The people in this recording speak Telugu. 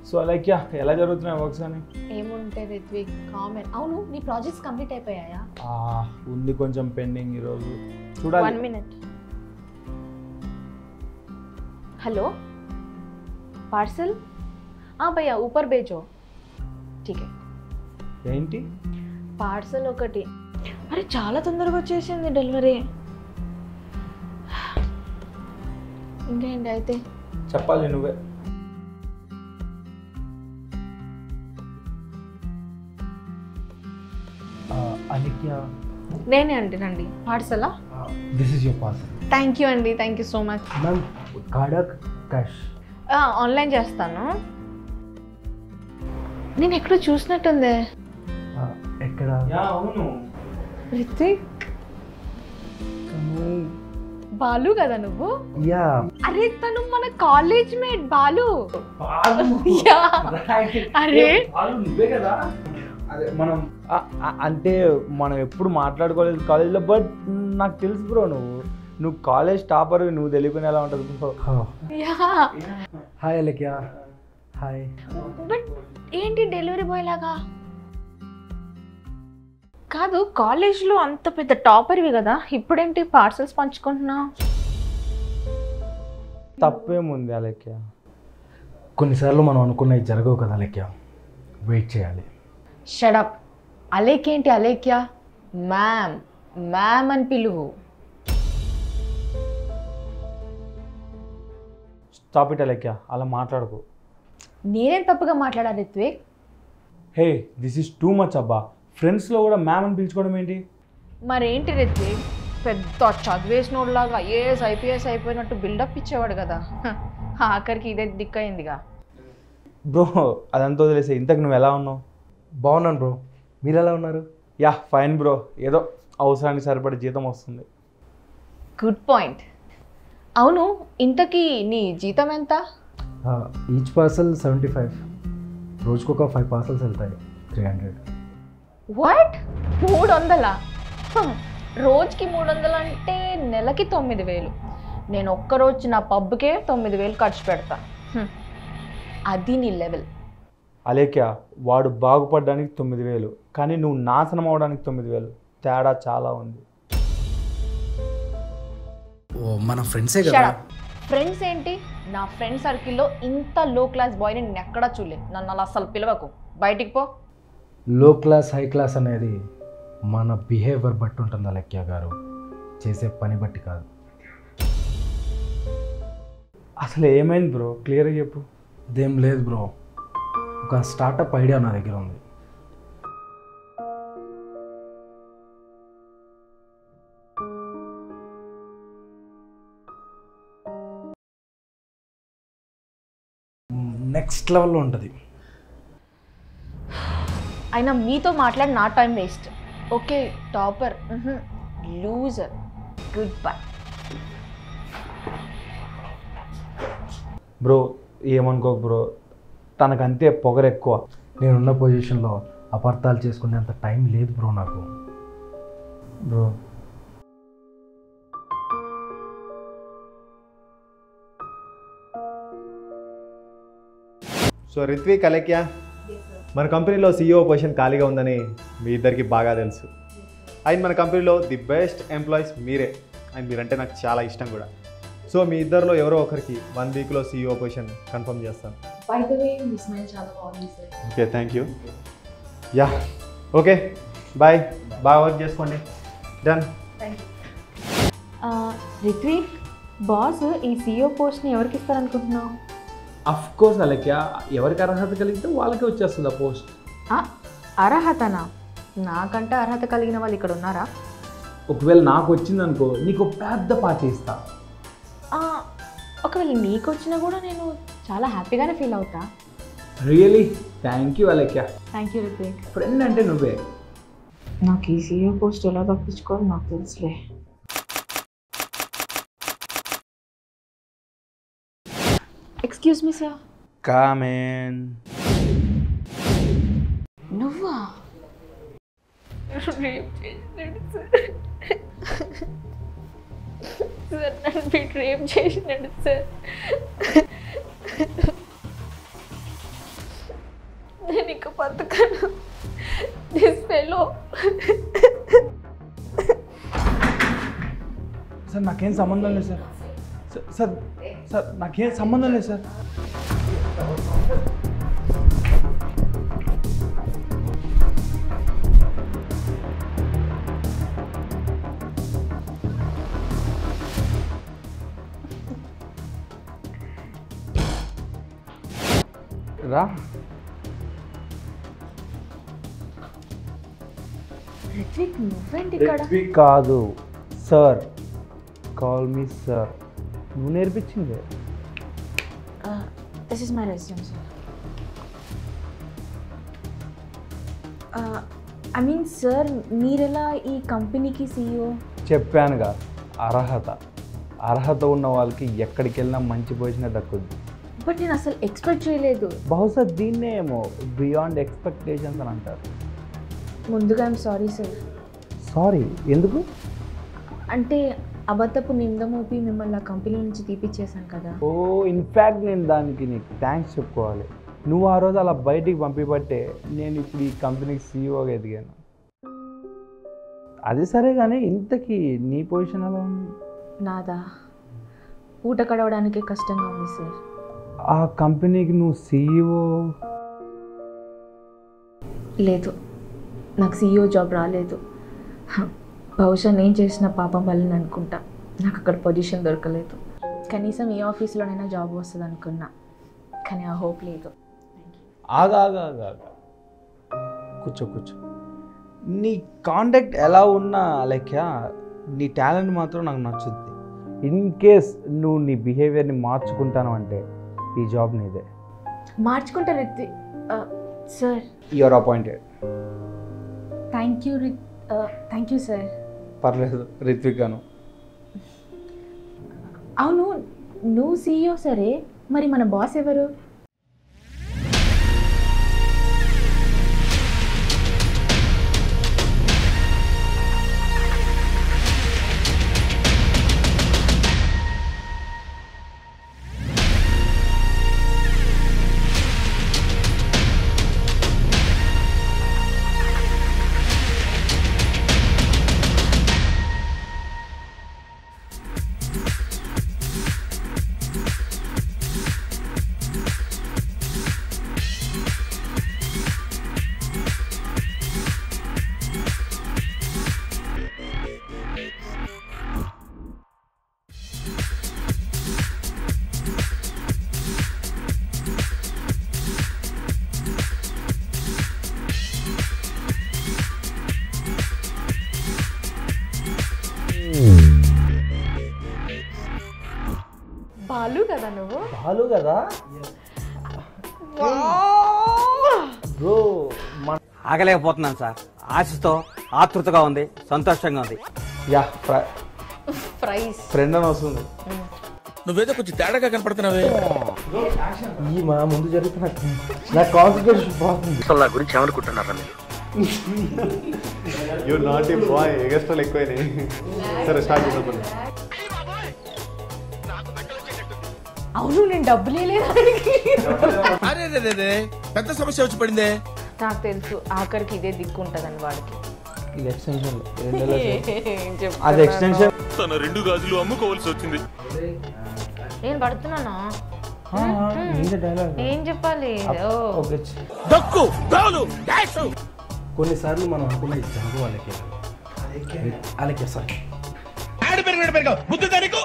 సో లైక్ ఎలా జరుగుతున్నాయి వర్క్స్ అని? ఏముంటాయి రిత్విక్, కామన్. అవును, నీ ప్రాజెక్ట్స్ కంప్లీట్ అయిపోయాయా? ఉంది కొంచెం పెండింగ్ ఈరోజు చూడాలి. 1 minute. Hello, parcel? हाँ भैया ऊपर भेजो. ठीक है. ఏంటి పార్సల్ ఒకటి. అరే చాలా తొందరగా వచ్చేసింది డెలివరీ. ఇంకేంటి అయితే? చెప్పాలి నువ్వే. అలిక్యా, నేనే అంటేనండి పార్సలా? This is your parcel. Thank you అండి, thank you so much. Ma'am కార్డా క్యాష్? ఆన్లైన్ చేస్తాను. నేను ఎక్కడో చూసినట్టుంది. ఎక్కడ? అవును. రిత్విక్, బాలు కదా నువ్వు? యా. అరే తను మన కాలేజ్ మేట్ బాలు. యా. అరే నువ్వే కదా. అదే మనం అంటే మనం ఎప్పుడు మాట్లాడుకోలేదు కాలేజ్లో, బట్ నాకు తెలుసు బ్రో నువ్వు కాలేజ్ టాపర్, నువ్వు తెలియకుండా ఎలా ఉంటుంది bro. Yeah. Hi Alikya. Hi. But ఏంటి డెలివరీ బాయ్ లాగా? కాదు, కాలేజ్లో అంత పెద్ద టాపర్వి కదా, ఇప్పుడేంటి పార్సల్స్ పంచుకుంటున్నావు? తప్పేముంది అలెక్య? కొన్నిసార్లు మనం అనుకున్నవి జరగవు కదా అలిక్యా, వెయిట్ చేయాలి. షడప్. అలేకేంటి అలేక్యా? మ్యామ్, మ్యామ్ అని పిలువు. స్టాప్ ఇట్ అలెక్య, అలా మాట్లాడకు. నేనేం తప్పుగా మాట్లాడాలి రిత్విక్? హే, దిస్ ఈస్ టూ మచ్ అబ్బా. ఫ్రెండ్స్లో కూడా మ్యామ్ అని పిలుచుకోవడం ఏంటి? మరేంటి రిత్విక్, పెద్ద చదివేసినోడ్లాగా ఐఏఎస్ ఐపీఎస్ అయిపోయినట్టు బిల్డప్ ఇచ్చేవాడు కదా, ఆఖరికి ఇదే దిక్కయిందిగా. బ్రో అదంతా వదిలేసే, ఇంతకు నువ్వు ఎలా ఉన్నావు? బాగున్నాను బ్రో, మీరు ఎలా ఉన్నారు? యా ఫైన్ బ్రో, ఏదో అవసరానికి సరిపడే జీతం వస్తుంది. Good point. అవును, ఇంతకీ నీ జీతం ఎంత? Each parcel 75. రోజుకొక 5 పార్సల్స్ వెళ్తాయి, 300. వాట్? 300? రోజుకి 300 అంటే నెలకి 9000. నేను ఒక్కరోజు నా పబ్కే 9000 ఖర్చు పెడతా. అది నీ లెవెల్. అలేక్య, వాడు బాగుపడడానికి 9000, కానీ నువ్వు నాశనం అవడానికి 9000. తేడా చాలా ఉంది. మన ఫ్రెండ్సే కదా. ఫ్రెండ్స్ ఏంటి? నా ఫ్రెండ్ సర్కిల్లో ఇంత లో క్లాస్ బాయ్ని నేను ఎక్కడా చూడలే. నన్ను అలా అసలు పిలవకు, బయటికి పో. లో క్లాస్ హై క్లాస్ అనేది మన బిహేవియర్ బట్టి ఉంటుంది అలెక్య గారు, చేసే పని బట్టి కాదు. అసలు ఏమైంది బ్రో, క్లియర్గా చెప్పు. అదేం లేదు బ్రో, ఒక స్టార్టప్ ఐడియా నా దగ్గర ఉంది. నెక్స్ట్ లెవెల్లో ఉంటుంది. అయినా మీతో మాట్లాడి నా time waste. Okay topper, loser, good bye. Bro ఏమనుకోకు బ్రో, తనకంతే పొగరు ఎక్కువ. నేనున్న పొజిషన్లో అపార్థాలు చేసుకునేంత టైం లేదు బ్రో నాకు. బ్రో సో రిత్విక్, అలెక్య, మన కంపెనీలో CEO పొజిషన్ ఖాళీగా ఉందని మీ ఇద్దరికి బాగా తెలుసు. అండ్ మన కంపెనీలో ది బెస్ట్ ఎంప్లాయీస్ మీరే, అండ్ మీరంటే నాకు చాలా ఇష్టం కూడా. సో మీ ఇద్దరిలో ఎవరో ఒకరికి 1 వీక్లో CEO పొజిషన్ కన్ఫర్మ్ చేస్తాను. Okay, thank you. Yeah okay, bye. బాగా వర్క్ చేసుకోండి. డన్. రిత్విక్, బాస్ ఈ CEO పోస్ట్ని ఎవరికి ఇస్తారనుకుంటున్నావు? అఫ్ కోర్స్ అలెక్య, ఎవరికి అర్హత కలిగితే వాళ్ళకే వచ్చేస్తుంది ఆ పోస్ట్. అర్హతనా? నాకంటే అర్హత కలిగిన వాళ్ళు ఇక్కడ ఉన్నారా? ఒకవేళ నాకు వచ్చిందనుకో, నీకు పెద్ద పార్టీ ఇస్తా. ఒకవేళ నీకు వచ్చినా కూడా నేను చాలా హ్యాపీగానే ఫీల్ అవుతా. Really thank you Alekya. Thank you Ritvik. Friend అంటే నువ్వే. నాకు ఈ CEO పోస్ట్ ఎలా తప్పించుకోవాలి నాకు తెలుసులే. Excuse me sir. Come in. నువ్వా? సార్ నన్ను రేప్ చేసినాడు సార్. నేను ఇక బతకను. This fellow. సార్ నాకేం సంబంధం లేదు సార్. సార్ సార్ నాకేం సంబంధం లేదు సార్. రా. రిత్విక్ నువ్వేంటి ఇక్కడ? రిత్విక్ కాదు సార్, కాల్ మీ సార్. నువ్వు నేర్పించింది. This is my resume sir. I mean sir, మీరెలా ఈ కంపెనీకి CEO? చెప్పానుగా, అర్హత ఉన్న వాళ్ళకి ఎక్కడికి వెళ్ళినా మంచి పొజిషనే దక్కుద్ది. బట్ నేను అసలు ఎక్స్పెక్ట్ చేయలేదు. బహుశా దీన్నే ఏమో బియాండ్ ఎక్స్పెక్టేషన్స్ అని అంటారు. ముందుగా ఐఎమ్ సారీ సార్. సారీ ఎందుకు? అంటే అబద్ధపు నిందమోపి మిమ్మల్ని ఆ కంపెనీ నుంచి తీపిచ్చేసాను కదా. ఓ ఇన్ఫ్యాక్ట్ నేను దానికి నీకు థ్యాంక్స్ చెప్పుకోవాలి. నువ్వు ఆ రోజు అలా బయటికి పంపిబట్టే నేను ఇప్పుడు ఈ కంపెనీకి సీఈఓగా ఎదిగాను. అది సరే కానీ ఇంతకీ నీ పొజిషన్ ఎలా ఉంది? నాదా పూట కడవడానికే కష్టంగా ఉంది సార్. ఆ కంపెనీకి నువ్వు సీఈఓ? లేదు, నాకు CEO జాబ్ రాలేదు. బహుశా నేను చేసిన పాపం వల్ల అనుకుంటా నాకు అక్కడ పొజిషన్ దొరకలేదు. కనీసం ఈ ఆఫీస్లోనైనా జాబ్ వస్తుంది అనుకున్నా, కానీ ఆ హోప్ లేదు. ఆగా కూర్చో. నీ కాంటాక్ట్ ఎలా ఉన్నా లైక్ నీ టాలెంట్ మాత్రం నాకు నచ్చుద్ది. ఇన్ కేస్ నువ్వు నీ బిహేవియర్ని మార్చుకుంటాను అంటే ఈ జాబ్ నీదే. మార్చుకుంటా Rithvik sir. You're appointed. Thank you sir. పర్లేదు రిత్విక్ గాను. అవును, నువ్వు CEO సరే, మరి మన బాస్ ఎవరు? బాలు కదా నువ్వు? బాలు కదా బ్రో. ఆగలేకపోతున్నాను సార్. ఆశతో ఆతృతగా ఉంది, సంతోషంగా ఉంది. యా ప్రైస్ ఫ్రెండ్ అని వస్తుంది. నువ్వేదో కొంచెం తేడాగా కనపడుతున్నావే. ఈ మా ముందు జరుగుతున్న నా కాన్సన్ట్రేషన్ పోతుంది. అసలు నా గురించి ఏమనుకుంటున్నారా మీరు? You not a boy. ఎగస్ట్రాలు ఎక్కువైనాయి. సరే స్టార్ట్ చేద్దాం. అవును, నేను డబ్బులు లేదు. అరే పెద్ద సమస్య వచ్చి పడిందే. నాకు తెలుసు, ఆఖరికి ఇదే దిక్కు ఉంటుందని వాడికి. ఇది ఎక్స్టెన్షన్. అది ఎక్స్టెన్షన్. తన 2 గాజులు అమ్ముకోవాల్సి వచ్చింది. నేను పడుతున్నానా? డైలాగ్ ఏం చెప్పాలి? ఓకే. దక్కు గాలు కొన్నిసార్లు మనం అనుకున్న జరుగు వాళ్ళకి సారీ ఆడ పెరిగాడు బుద్ధి దానికి